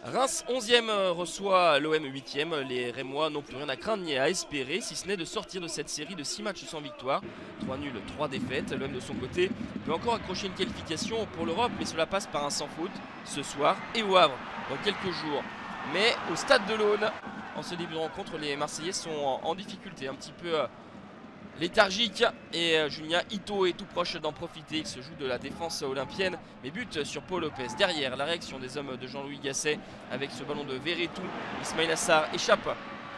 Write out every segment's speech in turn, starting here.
Reims 11e reçoit l'OM 8e. Les Rémois n'ont plus rien à craindre ni à espérer, si ce n'est de sortir de cette série de 6 matchs sans victoire. 3 nuls, 3 défaites. L'OM de son côté peut encore accrocher une qualification pour l'Europe, mais cela passe par un sans faute ce soir et au Havre dans quelques jours. Mais au stade de l'Aune, en ce début de rencontre, les Marseillais sont en difficulté, un petit peu léthargique, et Julien Ito est tout proche d'en profiter. Il se joue de la défense olympienne mais bute sur Paul Lopez. Derrière, la réaction des hommes de Jean-Louis Gasset avec ce ballon de Verretou. Ismail Assar échappe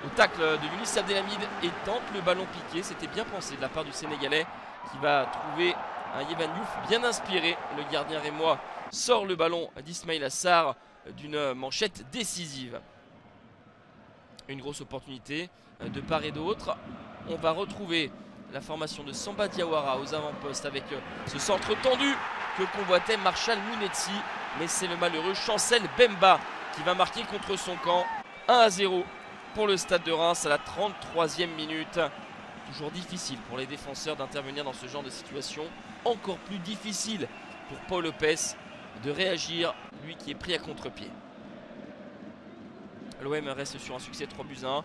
au tacle de Younis Abdelhamid et tente le ballon piqué. C'était bien pensé de la part du Sénégalais qui va trouver un Yehvan Diouf bien inspiré. Le gardien rémois sort le ballon d'Ismail Assar d'une manchette décisive. Une grosse opportunité de part et d'autre. On va retrouver la formation de Samba Diawara aux avant-postes avec ce centre tendu que convoitait Marshall Mounetsi. Mais c'est le malheureux Chancel Bemba qui va marquer contre son camp. 1-0 pour le stade de Reims à la 33e minute. Toujours difficile pour les défenseurs d'intervenir dans ce genre de situation. Encore plus difficile pour Paul Lopez de réagir, lui qui est pris à contre-pied. L'OM reste sur un succès 3-1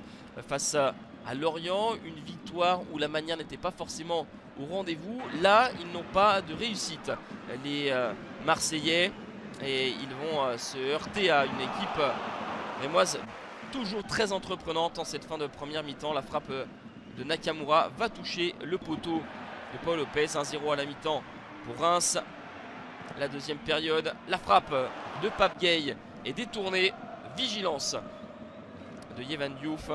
face à Lorient, une victoire où la manière n'était pas forcément au rendez-vous. Là, ils n'ont pas de réussite, les Marseillais, et ils vont se heurter à une équipe rémoise toujours très entreprenante en cette fin de première mi-temps. La frappe de Nakamura va toucher le poteau de Paul Lopez. 1-0 à la mi-temps pour Reims. La deuxième période, la frappe de Pape Gueye est détournée. Vigilance de Yehvan Diouf.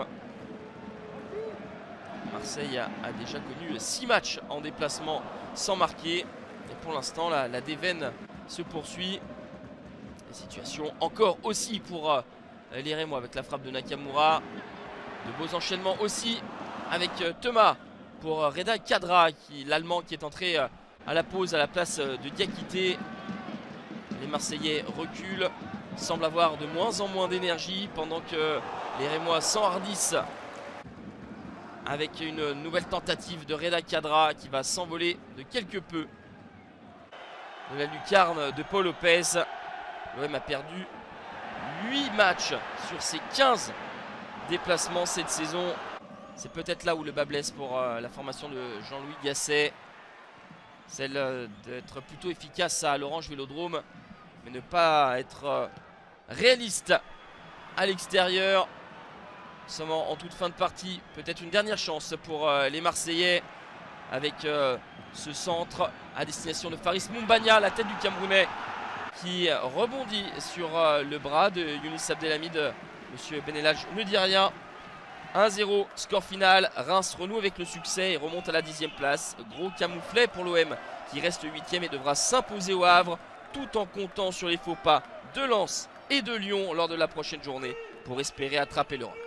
Marseille a déjà connu 6 matchs en déplacement sans marquer. Et pour l'instant, la déveine se poursuit. La situation encore aussi pour les Rémois avec la frappe de Nakamura. De beaux enchaînements aussi avec Thomas pour Reda Kadra, l'Allemand qui est entré à la pause à la place de Diakité. Les Marseillais reculent, semblent avoir de moins en moins d'énergie pendant que les Rémois s'enhardissent avec une nouvelle tentative de Reda Kadra qui va s'envoler de quelque peu de la lucarne de Paul Lopez. L'OM a perdu 8 matchs sur ses 15 déplacements cette saison. C'est peut-être là où le bas blesse pour la formation de Jean-Louis Gasset. Celle d'être plutôt efficace à l'Orange Vélodrome, mais ne pas être réaliste à l'extérieur. Nous sommes en toute fin de partie. Peut-être une dernière chance pour les Marseillais avec ce centre à destination de Faris Moumbagna, la tête du Camerounais qui rebondit sur le bras de Younis Abdelhamid. Monsieur Benelage ne dit rien. 1-0, score final. Reims renoue avec le succès et remonte à la 10e place. Gros camouflet pour l'OM qui reste 8e et devra s'imposer au Havre, tout en comptant sur les faux pas de Lens et de Lyon lors de la prochaine journée pour espérer attraper l'Europe.